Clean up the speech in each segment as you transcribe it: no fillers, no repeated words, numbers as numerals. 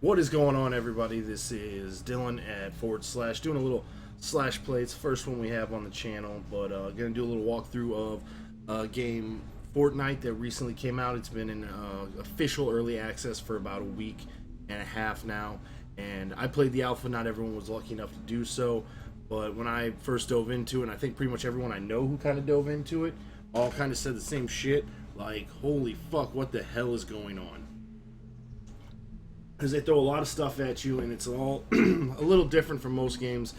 What is going on, everybody? This is Dylan at forward slash doing a little slash play. It's the first one we have on the channel, but gonna do a little walkthrough of a game Fortnite that recently came out. It's been in official early access for about a week and a half now, and I played the alpha. Not everyone was lucky enough to do so, but when I first dove into it, and I think pretty much everyone I know who kind of dove into it all kind of said the same shit. Like, holy fuck, what the hell is going on? Because they throw a lot of stuff at you, and it's all a little different from most games,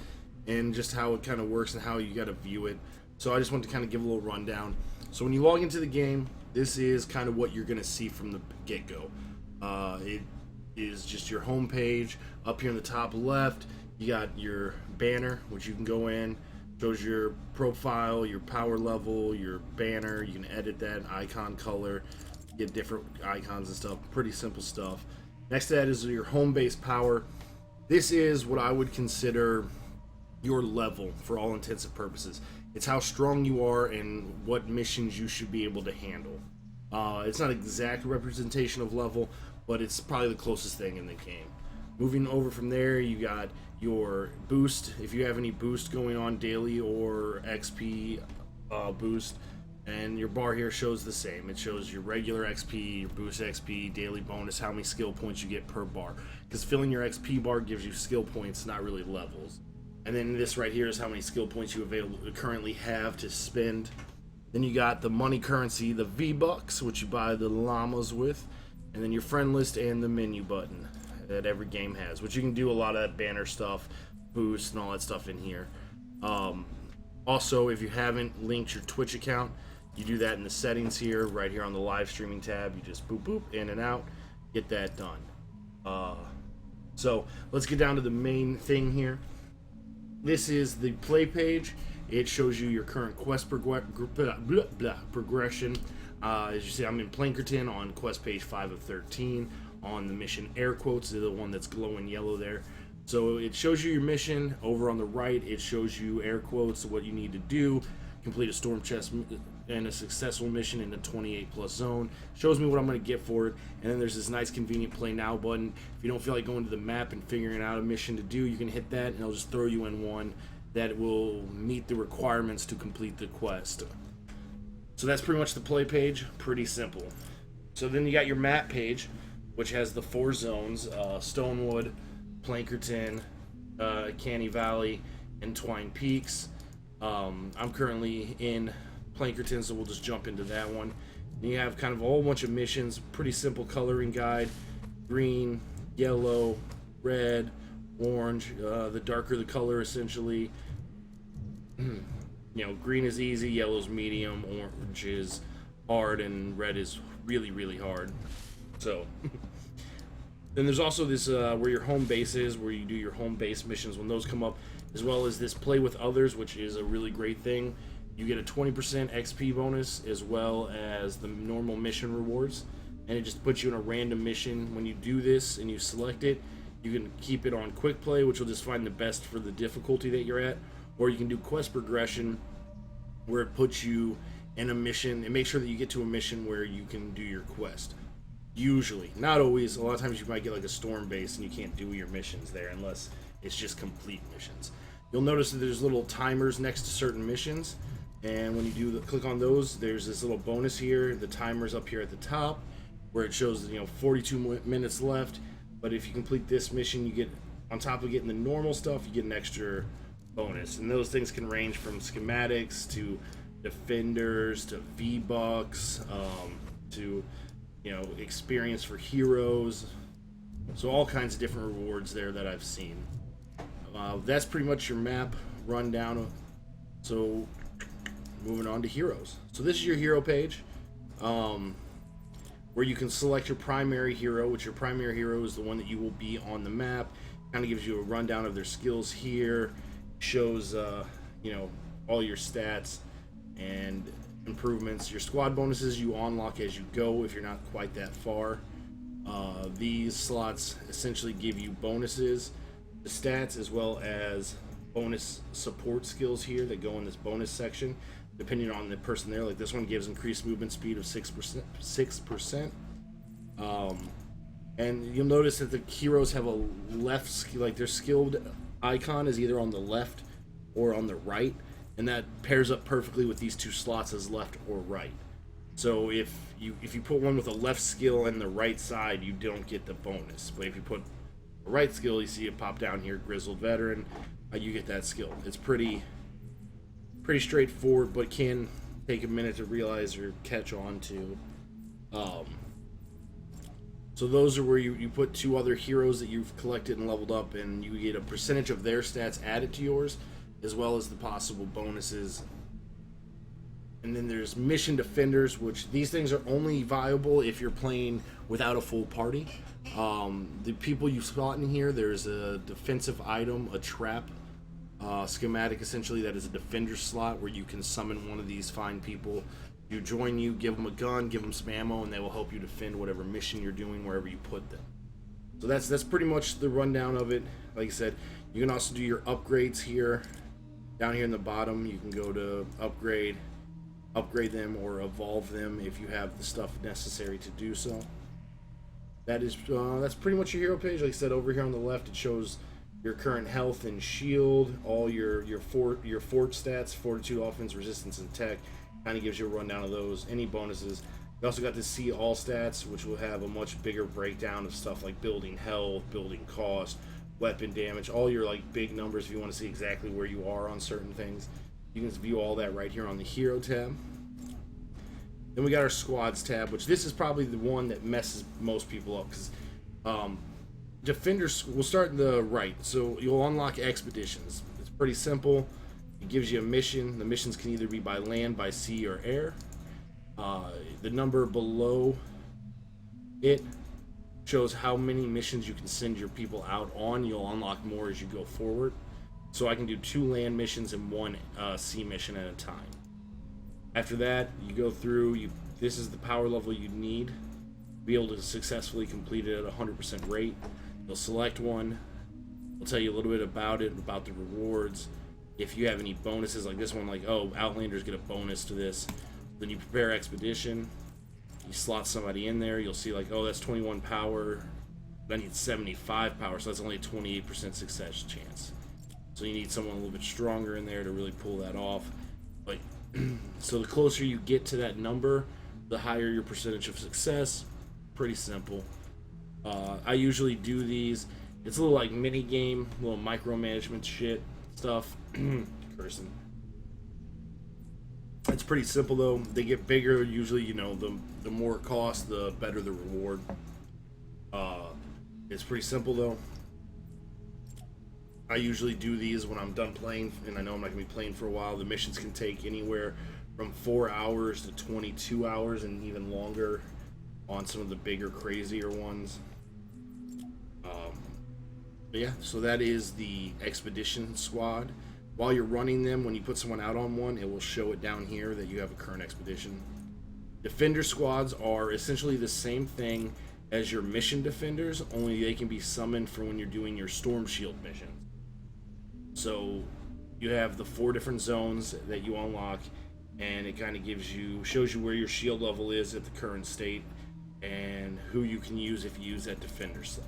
and just how it kind of works and how you got to view it. So I just want to kind of give a little rundown. So when you log into the game, this is kind of what you're going to see from the get-go. It is just your home page. Up here in the top left, you got your banner, which you can go in. Shows your profile, your power level, your banner. You can edit that icon color, get different icons and stuff. Pretty simple stuff. Next to that is your home base power. This is what I would consider your level for all intents and purposes. It's how strong you are and what missions you should be able to handle. It's not exact representation of level, but it's probably the closest thing in the game. Moving over from there, you got your boost. If you have any boost going on daily or XP boost, and your bar here shows the same. It shows your regular XP, your boost XP, daily bonus, how many skill points you get per bar. Because filling your XP bar gives you skill points, not really levels. And then this right here is how many skill points you currently have to spend. Then you got the money currency, the V-Bucks, which you buy the llamas with. And then your friend list and the menu button that every game has, which you can do a lot of that banner stuff, boost, and all that stuff in here. Also, if you haven't linked your Twitch account, you do that in the settings here, right here on the live streaming tab. You just boop boop in and out, get that done. So let's get down to the main thing here. This is the play page. It shows you your current quest progression. As you see, I'm in Plankerton on quest page 5 of 13 on the mission air quotes, the one that's glowing yellow there. So it shows you your mission. Over on the right, it shows you air quotes, what you need to do. Complete a storm chest and a successful mission in the 28 plus zone. Shows me what I'm going to get for it. And then there's this nice convenient play now button. If you don't feel like going to the map and figuring out a mission to do, you can hit that and it'll just throw you in one that will meet the requirements to complete the quest. So that's pretty much the play page. Pretty simple. So then you got your map page, which has the 4 zones: Stonewood, Plankerton, Canny Valley, and Twine Peaks. I'm currently in Plankerton, so we'll just jump into that one. And you have kind of a whole bunch of missions, pretty simple coloring guide: green, yellow, red, orange. The darker the color, essentially. Green is easy, yellow is medium, orange is hard, and red is really, really hard. So, then there's also this where your home base is, where you do your home base missions when those come up, as well as this play with others, which is a really great thing. You get a 20% XP bonus as well as the normal mission rewards, and it just puts you in a random mission. When you do this and you select it, you can keep it on quick play, which will just find the best for the difficulty that you're at, or you can do quest progression, where it puts you in a mission and make sure that you get to a mission where you can do your quest. Usually, not always. A lot of times you might get like a storm base and you can't do your missions there unless it's just complete missions. You'll notice that there's little timers next to certain missions, and when you click on those, there's this little bonus here. The timer's up here at the top, where it shows 42 minutes left. But if you complete this mission, you get, on top of getting the normal stuff, you get an extra bonus, and those things can range from schematics to defenders to V-Bucks to experience for heroes. So all kinds of different rewards there that I've seen. That's pretty much your map rundown. So moving on to heroes. So this is your hero page, where you can select your primary hero, which your primary hero is the one that you will be on the map. Kind of gives you a rundown of their skills here. Shows all your stats and improvements. Your squad bonuses you unlock as you go if you're not quite that far. These slots essentially give you bonuses, the stats, as well as bonus support skills here that go in this bonus section, depending on the person there. Like this one gives increased movement speed of 6%. And you'll notice that the heroes have a left, like their skilled icon is either on the left or on the right, and that pairs up perfectly with these two slots as left or right. So if you put one with a left skill and the right side, you don't get the bonus. But if you put a right skill, you see it pop down here, Grizzled Veteran, you get that skill. It's pretty straightforward, but can take a minute to realize or catch on to. So those are where you put two other heroes that you've collected and leveled up, and you get a percentage of their stats added to yours, as well as the possible bonuses. And then there's mission defenders, which these things are only viable if you're playing without a full party. The people you spot in here, there's a defensive item, a trap schematic essentially that is a defender slot where you can summon one of these fine people. You join you, give them a gun, give them some ammo, and they will help you defend whatever mission you're doing wherever you put them. So that's pretty much the rundown of it. Like I said, you can also do your upgrades here. Down here in the bottom, you can go to upgrade them or evolve them if you have the stuff necessary to do so. That's pretty much your hero page. Like I said, over here on the left, it shows your current health and shield, all your fort stats, fortitude, offense, resistance, and tech. Kind of gives you a rundown of those. Any bonuses. You also got to see all stats, which will have a much bigger breakdown of stuff like building health, building cost, weapon damage, all your like big numbers if you want to see exactly where you are on certain things. You can view all that right here on the hero tab. Then we got our squads tab, which this is probably the one that messes most people up because defenders. We'll start in the right. So you'll unlock expeditions. It's pretty simple. It gives you a mission. The missions can either be by land, by sea, or air. The number below it shows how many missions you can send your people out on. You'll unlock more as you go forward. So I can do 2 land missions and 1 sea mission at a time. After that, you go through. This is the power level you need to be able to successfully complete it at 100% rate. You'll select one. I'll tell you a little bit about it, about the rewards. If you have any bonuses like this one, like, oh, Outlanders get a bonus to this. Then you prepare expedition. You slot somebody in there. You'll see like, oh, that's 21 power. I need 75 power, so that's only a 28% success chance. So you need someone a little bit stronger in there to really pull that off. But so the closer you get to that number, the higher your percentage of success. Pretty simple. I usually do these. It's a little like mini game, little micromanagement shit stuff. Cursing. It's pretty simple though. They get bigger usually. You know, the more it costs, the better the reward. It's pretty simple though. I usually do these when I'm done playing, and I know I'm not going to be playing for a while. The missions can take anywhere from 4 hours to 22 hours and even longer on some of the bigger, crazier ones. But yeah, so that is the expedition squad. While you're running them, when you put someone out on one, it will show it down here that you have a current expedition. Defender squads are essentially the same thing as your mission defenders, only they can be summoned for when you're doing your storm shield mission. So you have the 4 different zones that you unlock, and it kind of shows you where your shield level is at the current state and who you can use if you use that defender slot.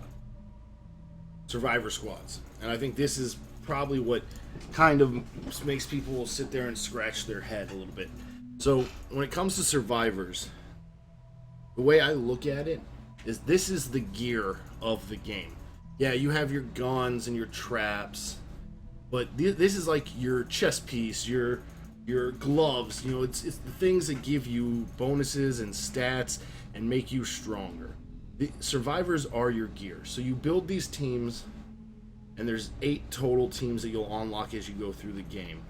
Survivor squads, and I think this is probably what kind of makes people sit there and scratch their head a little bit. So when it comes to survivors, the way I look at it is this is the gear of the game. Yeah, you have your guns and your traps, but this is like your chest piece, your gloves. You know, it's the things that give you bonuses and stats and make you stronger. The survivors are your gear. So you build these teams, and there's 8 total teams that you'll unlock as you go through the game.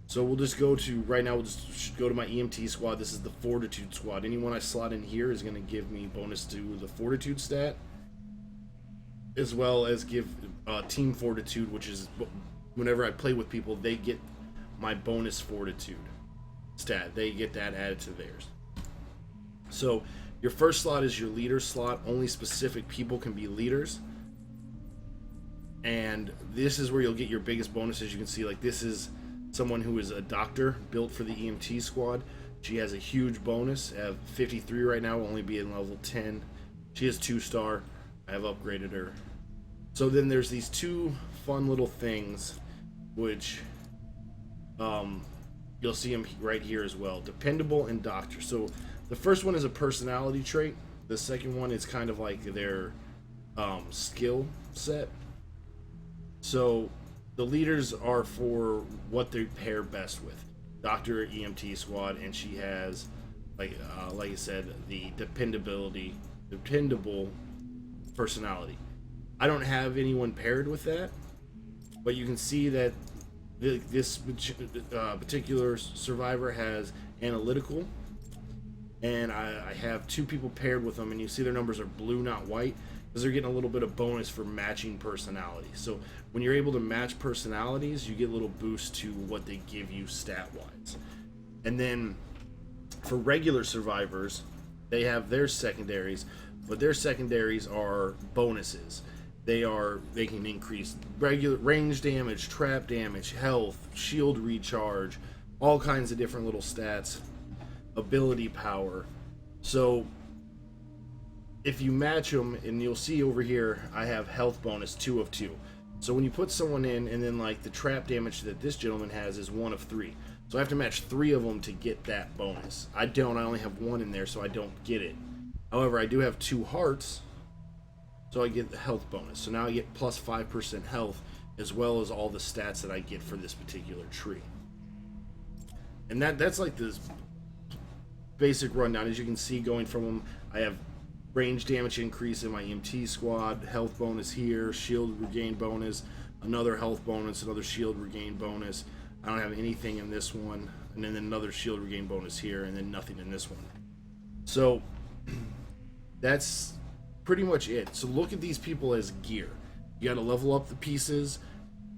So we'll just go to, right now we'll just go to my EMT squad. This is the Fortitude squad. Anyone I slot in here is going to give me bonus to the Fortitude stat, as well as give Team Fortitude, which is whenever I play with people, they get my bonus Fortitude stat. They get that added to theirs. So your first slot is your leader slot. Only specific people can be leaders. And this is where you'll get your biggest bonuses. You can see, like, this is someone who is a doctor built for the EMT squad. She has a huge bonus. I have 53 right now, will only be in level 10. She is 2-star. I have upgraded her. So then there's these two fun little things, which you'll see them right here as well. Dependable and Doctor. So the first one is a personality trait. The second one is kind of like their skill set. So the leaders are for what they pair best with. Doctor EMT squad, and she has, like I said, the dependable personality. I don't have anyone paired with that, but you can see that this particular survivor has analytical, and I have two people paired with them, and you see their numbers are blue, not white, because they're getting a little bit of bonus for matching personalities. So when you're able to match personalities, you get a little boost to what they give you stat-wise. And then for regular survivors, they have their secondaries, but their secondaries are bonuses. They can increase regular range damage, trap damage, health, shield recharge, all kinds of different little stats, ability power. So if you match them, and you'll see over here, I have health bonus 2 of 2. So when you put someone in, and then like the trap damage that this gentleman has is 1 of 3. So I have to match 3 of them to get that bonus. I only have 1 in there, so I don't get it. However, I do have 2 hearts, so I get the health bonus. So now I get plus 5% health, as well as all the stats that I get for this particular tree. And that's like this basic rundown. As you can see, going from them, I have range damage increase in my EMT squad, health bonus here, shield regain bonus, another health bonus, another shield regain bonus. I don't have anything in this one, and then another shield regain bonus here, and then nothing in this one. So that's pretty much it. So look at these people as gear. You got to level up the pieces.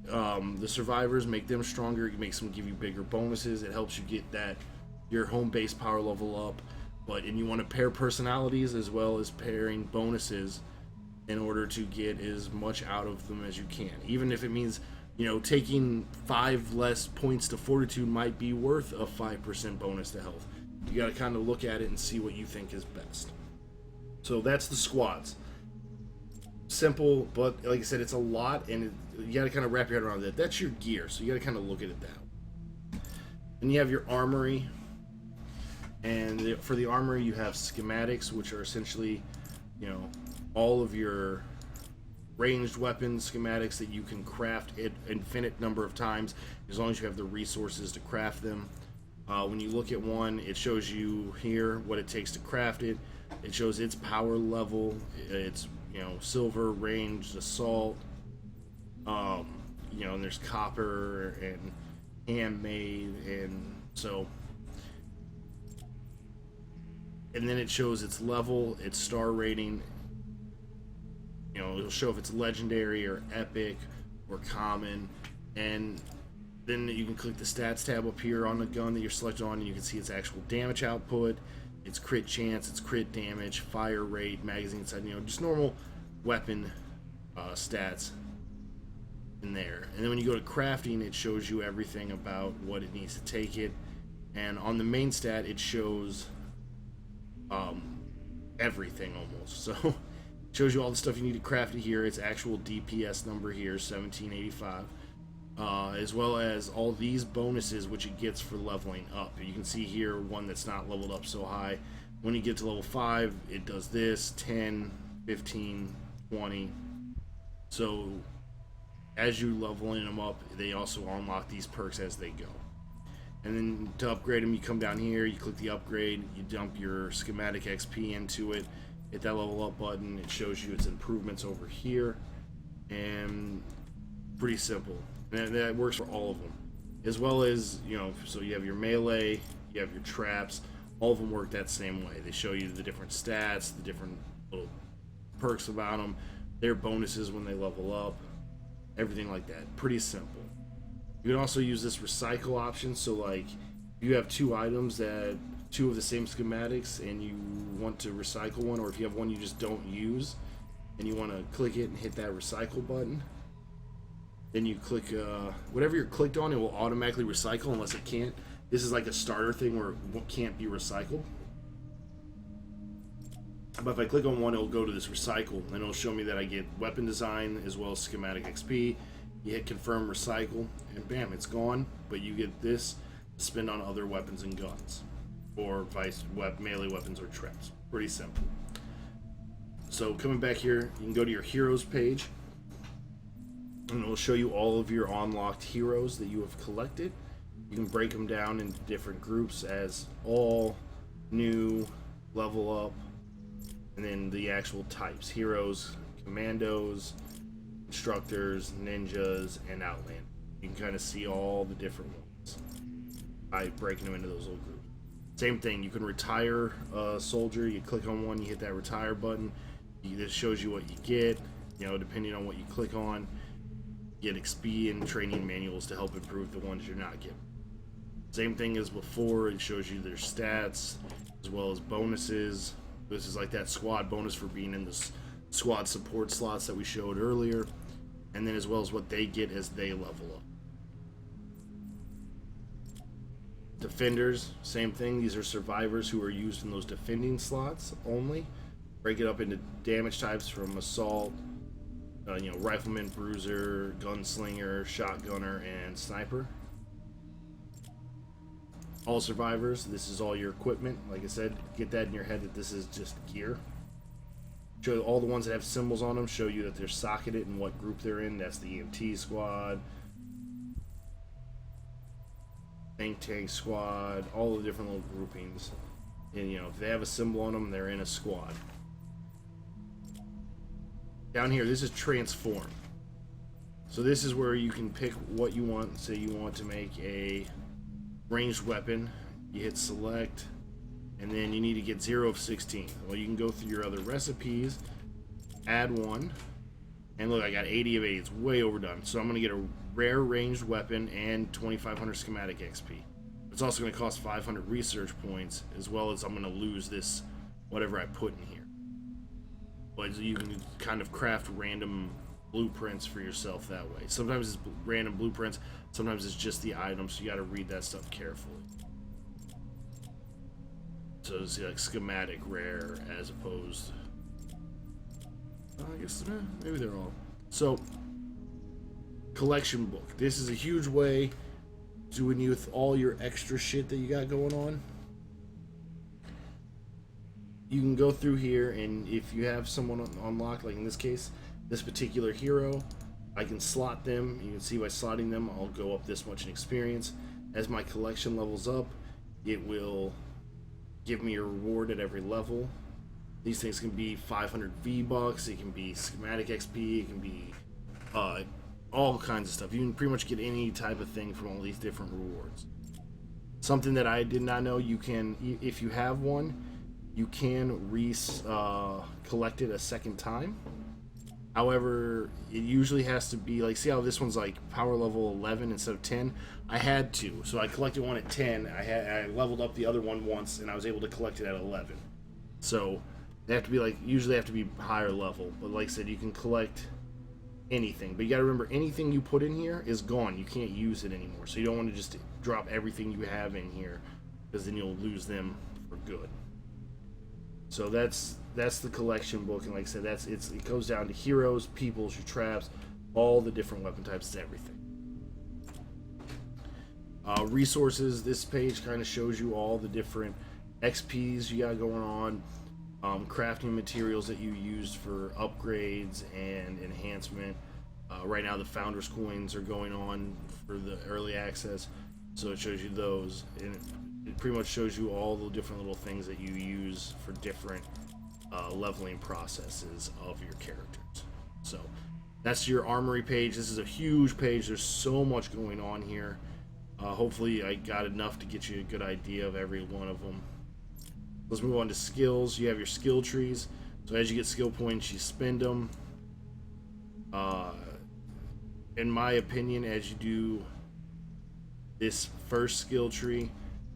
The survivors, make them stronger. It makes them give you bigger bonuses. It helps you get your home base power level up. And you want to pair personalities as well as pairing bonuses in order to get as much out of them as you can. Even if it means, taking 5 less points to fortitude might be worth a 5% bonus to health. You got to kind of look at it and see what you think is best. So that's the squads. Simple, but like I said, it's a lot, and you got to kind of wrap your head around that. That's your gear, so you got to kind of look at it that way. And you have your armory. And for the armory, you have schematics, which are essentially, all of your ranged weapon schematics that you can craft an infinite number of times, as long as you have the resources to craft them. When you look at one, it shows you here what it takes to craft it. It shows its power level. It's, silver, ranged, assault. And there's copper and handmade, and so. And then it shows its level, its star rating. It'll show if it's legendary or epic or common. And then you can click the stats tab up here on the gun that you're selected on, and you can see its actual damage output, its crit chance, its crit damage, fire rate, magazine size, just normal weapon stats in there. And then when you go to crafting, it shows you everything about what it needs to take it. And on the main stat, it shows everything almost. So it shows you all the stuff you need to craft it here. Its actual DPS number here, 1785, as well as all these bonuses which it gets for leveling up. You can see here one that's not leveled up so high. When you get to level 5, it does this, 10, 15, 20. So as you leveling them up, they also unlock these perks as they go. And then to upgrade them, you come down here, you click the upgrade, you dump your schematic XP into it, hit that level up button, it shows you its improvements over here, and pretty simple. And that works for all of them. As well as, so you have your melee, you have your traps, all of them work that same way. They show you the different stats, the different little perks about them, their bonuses when they level up, everything like that. Pretty simple. You can also use this recycle option, so like you have 2 items that 2 of the same schematics and you want to recycle one, or if you have one you just don't use and you want to click it and hit that recycle button, then you click whatever you're clicked on, it will automatically recycle unless it can't. This is like a starter thing where it can't be recycled. But if I click on one, it'll go to this recycle, and it'll show me that I get weapon design as well as schematic XP. You hit confirm recycle, and bam, it's gone. But you get this to spend on other weapons and guns, or melee weapons or traps. Pretty simple. So coming back here, you can go to your heroes page, and it will show you all of your unlocked heroes that you have collected. You can break them down into different groups as all, new, level up, and then the actual types: heroes, commandos, instructors, ninjas, and outland. You can kind of see all the different ones by breaking them into those little groups. Same thing, you can retire a soldier. You click on one, you hit that retire button. This shows you what you get, depending on what you click on. You get XP and training manuals to help improve the ones you're not getting. Same thing as before, it shows you their stats as well as bonuses. This is like that squad bonus for being in the squad support slots that we showed earlier, and then as well as what they get as they level up. Defenders, same thing. These are survivors who are used in those defending slots only. Break it up into damage types from assault, rifleman, bruiser, gunslinger, shotgunner, and sniper. All survivors, this is all your equipment. Like I said, get that in your head that this is just gear. Show all the ones that have symbols on them, show you that they're socketed and what group they're in. That's the EMT squad, think tank squad, all the different little groupings. And if they have a symbol on them, they're in a squad. Down here, this is transform. So this is where you can pick what you want. Say you want to make a ranged weapon. You hit select, and then you need to get 0 of 16. Well, you can go through your other recipes, add one, and look, I got 80 of 80. It's way overdone. So I'm going to get a rare ranged weapon and 2,500 schematic XP. It's also going to cost 500 research points, as well as I'm going to lose this whatever I put in here. But you can kind of craft random blueprints for yourself that way. Sometimes it's random blueprints, sometimes it's just the items, so you got to read that stuff carefully. So it's like schematic rare as opposed, I guess maybe they're all. So collection book. This is a huge way doing you with all your extra shit that you got going on. You can go through here, and if you have someone unlocked, like in this case, this particular hero, I can slot them. You can see by slotting them, I'll go up this much in experience. As my collection levels up, it will give me a reward at every level. These things can be 500 V-Bucks, it can be schematic XP, it can be all kinds of stuff. You can pretty much get any type of thing from all these different rewards. Something that I did not know, you can, if you have one, you can collect it a second time. However, it usually has to be like, see how this one's like power level 11 instead of 10? I had to, so I collected one at 10. I leveled up the other one once, and I was able to collect it at 11. So they have to be like, usually have to be higher level. But like I said, you can collect anything. But you got to remember, anything you put in here is gone. You can't use it anymore. So you don't want to just drop everything you have in here, because then you'll lose them for good. So that's the collection book, and like I said, it goes down to heroes, peoples, your traps, all the different weapon types, it's everything. Resources, this page kind of shows you all the different XPs you got going on, crafting materials that you used for upgrades and enhancement. Right now the Founders coins are going on for the early access, so it shows you those, and it pretty much shows you all the different little things that you use for different leveling processes of your characters. So that's your armory page. This is a huge page. There's so much going on here. Hopefully I got enough to get you a good idea of every one of them. Let's move on to skills. You have your skill trees. So as you get skill points, you spend them. In my opinion, as you do this first skill tree,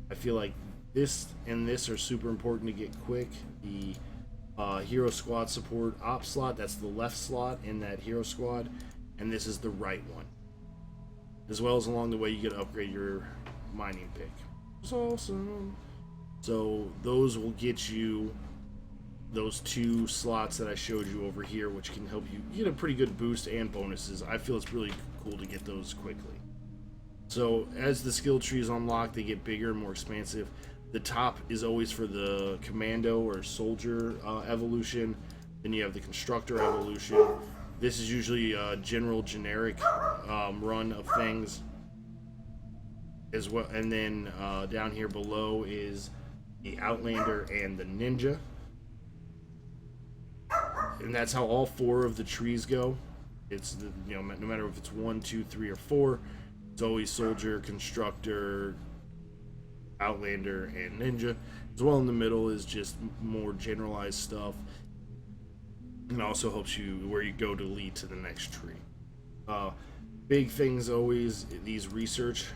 I feel like this and this are super important to get quick. The hero squad support op slot, that's the left slot in that hero squad, and this is the right one. As well as along the way you get to upgrade your mining pick. It's awesome. So those will get you those 2 slots that I showed you over here, which can help you get a pretty good boost and bonuses. I feel it's really cool to get those quickly. So as the skill trees unlock, they get bigger and more expansive. The top is always for the commando or soldier evolution. Then you have the constructor evolution. This is usually a general generic run of things as well. And then down here below is the outlander and the ninja. And that's how all 4 of the trees go. It's the, no matter if it's 1, 2, 3, or 4, it's always soldier, constructor, outlander, and ninja. As well in the middle is just more generalized stuff. And also helps you where you go to lead to the next tree. Big things always these research.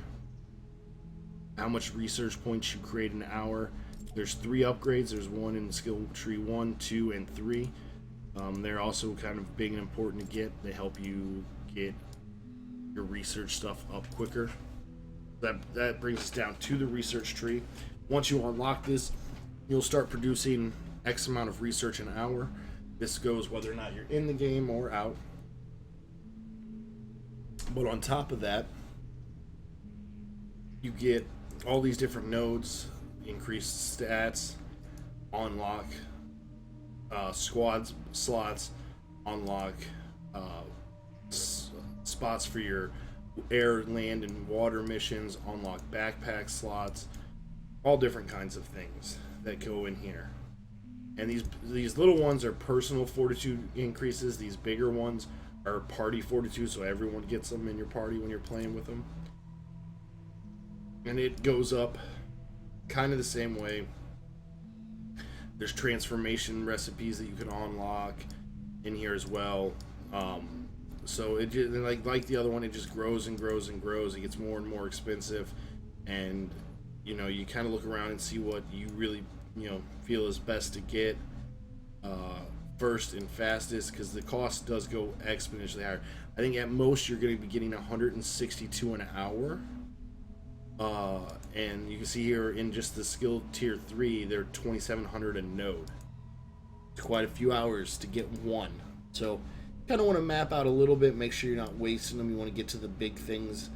How much research points you create in an hour. There's 3 upgrades. There's one in skill tree 1, 2, and 3. They're also kind of big and important to get. They help you get your research stuff up quicker. That brings us down to the research tree. Once you unlock this, you'll start producing X amount of research an hour. This goes whether or not you're in the game or out. But on top of that, you get all these different nodes, increased stats, unlock squad slots, unlock spots for your air, land, and water missions, unlock backpack slots, all different kinds of things that go in here. And these little ones are personal fortitude increases. These bigger ones are party fortitude, so everyone gets them in your party when you're playing with them. And it goes up kind of the same way. There's transformation recipes that you can unlock in here as well. So it just, like the other one, it just grows and grows and grows. It gets more and more expensive, and you kind of look around and see what you really feel is best to get first and fastest, because the cost does go exponentially higher. I think at most you're going to be getting 162 an hour. And you can see here in just the skill tier 3, they're 2,700 a node. It's quite a few hours to get one. So kind of want to map out a little bit, make sure you're not wasting them. You want to get to the big things.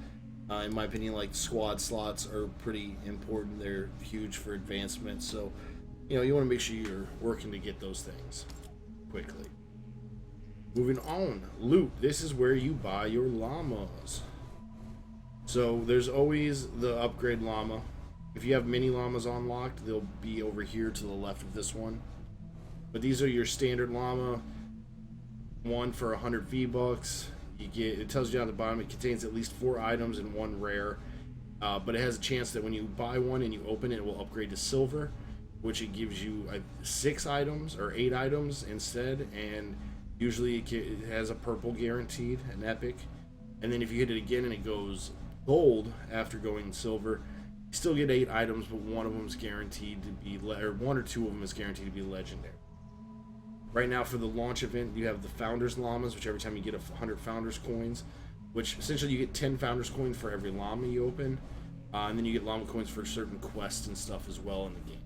In my opinion, like squad slots are pretty important. They're huge for advancement. So, you want to make sure you're working to get those things quickly. Moving on, loot. This is where you buy your llamas. So there's always the upgrade llama. If you have mini llamas unlocked, they'll be over here to the left of this one. But these are your standard llama. One for 100 V-Bucks. You get, it tells you down at the bottom, it contains at least 4 items and 1 rare. But it has a chance that when you buy one and you open it, it will upgrade to silver, which it gives you 6 items or 8 items instead. And usually it has a purple guaranteed, an epic. And then if you hit it again and it goes gold after going silver, you still get 8 items, but one of them is guaranteed to be, or 1 or 2 of them is guaranteed to be legendary. Right now for the launch event, you have the Founders Llamas, which every time you get 100 Founders coins, which essentially you get 10 Founders coins for every llama you open, and then you get llama coins for certain quests and stuff as well in the game.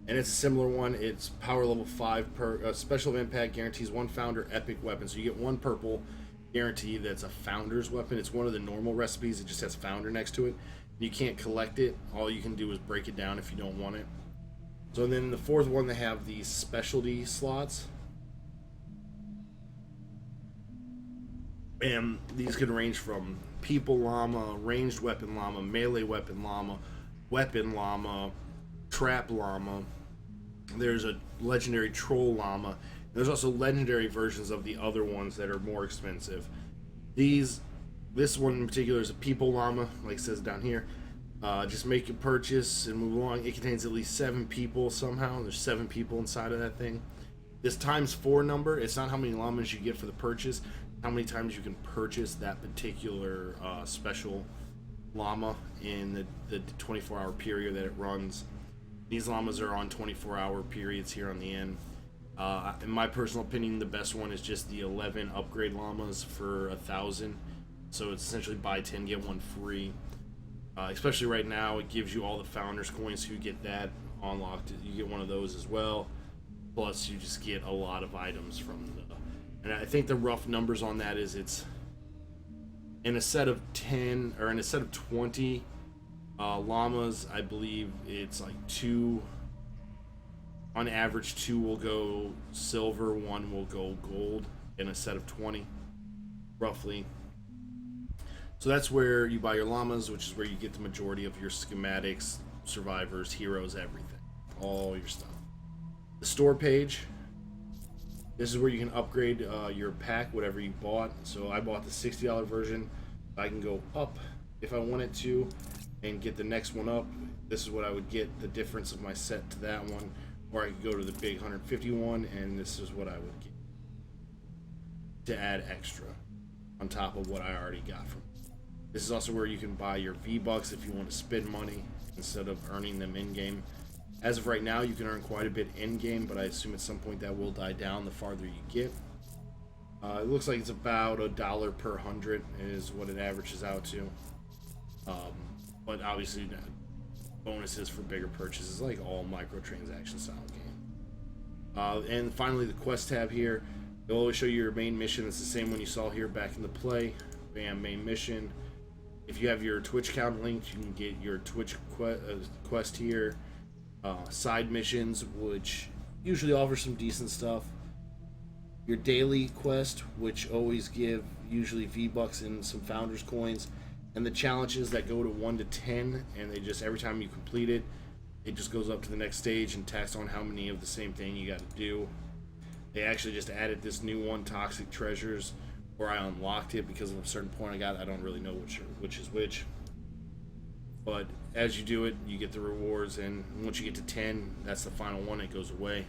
And it's a similar one. It's power level 5 per special event pack guarantees 1 Founder epic weapon, so you get 1 purple guarantee that's a Founder's weapon. It's one of the normal recipes. It just has Founder next to it. You can't collect it. All you can do is break it down if you don't want it. So then the 4th one, they have these specialty slots. And these can range from people llama, ranged weapon llama, melee weapon llama, trap llama. There's a legendary troll llama. There's also legendary versions of the other ones that are more expensive. This one in particular is a people llama, like it says down here. Just make a purchase and move along. It contains at least 7 people somehow. There's 7 people inside of that thing. This times 4 number, it's not how many llamas you get for the purchase, how many times you can purchase that particular special llama in the 24-hour period that it runs. These llamas are on 24-hour periods here on the end. In my personal opinion, the best one is just the 11 upgrade llamas for 1,000. So it's essentially buy 10, get 1 free. Especially right now, it gives you all the Founders coins, so you get that unlocked. You get one of those as well. Plus, you just get a lot of items from the. And I think the rough numbers on that is it's in a set of 10 or in a set of 20 llamas. I believe it's like two. On average, two will go silver, one will go gold in a set of 20, roughly. So that's where you buy your llamas, which is where you get the majority of your schematics, survivors, heroes, everything. All your stuff. The store page. This is where you can upgrade your pack, whatever you bought. So I bought the $60 version. I can go up if I wanted to and get the next one up. This is what I would get, the difference of my set to that one. Or I could go to the big 151, and this is what I would get to add extra on top of what I already got from it. This is also where you can buy your V-Bucks if you want to spend money instead of earning them in-game. As of right now, you can earn quite a bit in-game, but I assume at some point that will die down the farther you get. It looks like it's about $1 per 100 is what it averages out to. But obviously, bonuses for bigger purchases, like all microtransaction style game. And finally, the quest tab here. It'll always show you your main mission. It's the same one you saw here back in the play. Bam, main mission. If you have your Twitch account linked, you can get your Twitch quest here. Side missions, which usually offer some decent stuff. Your daily quest, which always give usually V-Bucks and some Founders coins. And the challenges that go to 1 to 10, and they just, every time you complete it, it just goes up to the next stage and tacks on how many of the same thing you got to do. They actually just added this new one, Toxic Treasures, where I unlocked it because of a certain point I got. I don't really know which is which. But as you do it, you get the rewards, and once you get to 10, that's the final one. It goes away.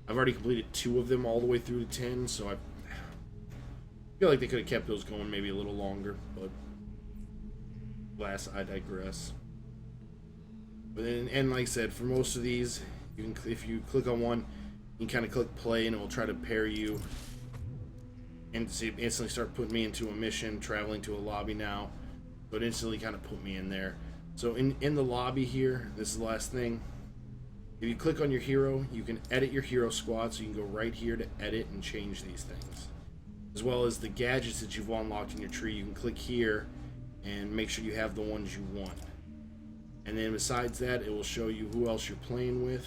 I've already completed 2 of them all the way through to 10, so I feel like they could have kept those going maybe a little longer, but I digress. But then, and like I said, for most of these, you can, if you click on one, you can kind of click play, and it will try to pair you, and instantly start putting me into a mission, traveling to a lobby now. So it instantly kind of put me in there. So in the lobby here, this is the last thing. If you click on your hero, you can edit your hero squad, so you can go right here to edit and change these things. As well as the gadgets that you've unlocked in your tree, you can click here and make sure you have the ones you want. And then besides that, it will show you who else you're playing with,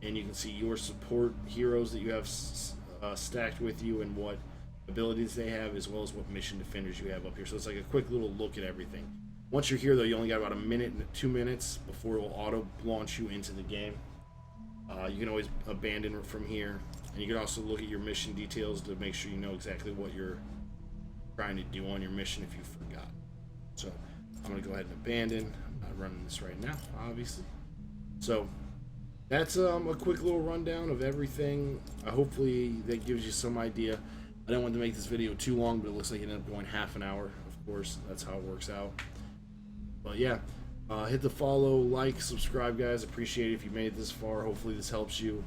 and you can see your support heroes that you have stacked with you and what abilities they have, as well as what mission defenders you have up here. So it's like a quick little look at everything. Once you're here though, you only got about a minute and 2 minutes before it will auto launch you into the game. You can always abandon it from here, and you can also look at your mission details to make sure you know exactly what you're trying to do on your mission if you forgot. So I'm going to go ahead and abandon. I'm not running this right now, obviously. So that's a quick little rundown of everything. Hopefully that gives you some idea. I didn't want to make this video too long, but it looks like it ended up going half an hour. Of course, that's how it works out. But yeah, hit the follow, like, subscribe, guys. Appreciate it if you made it this far. Hopefully this helps you.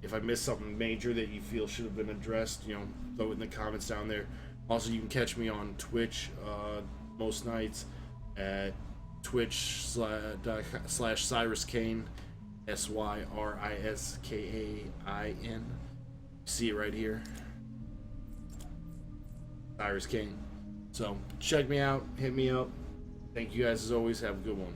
If I missed something major that you feel should have been addressed, you know, throw it in the comments down there. Also, you can catch me on Twitch most nights at twitch.com/CyrusKain, SYRISKAIN. See it right here, Cyrus Kane. So check me out, hit me up. Thank you guys as always. Have a good one.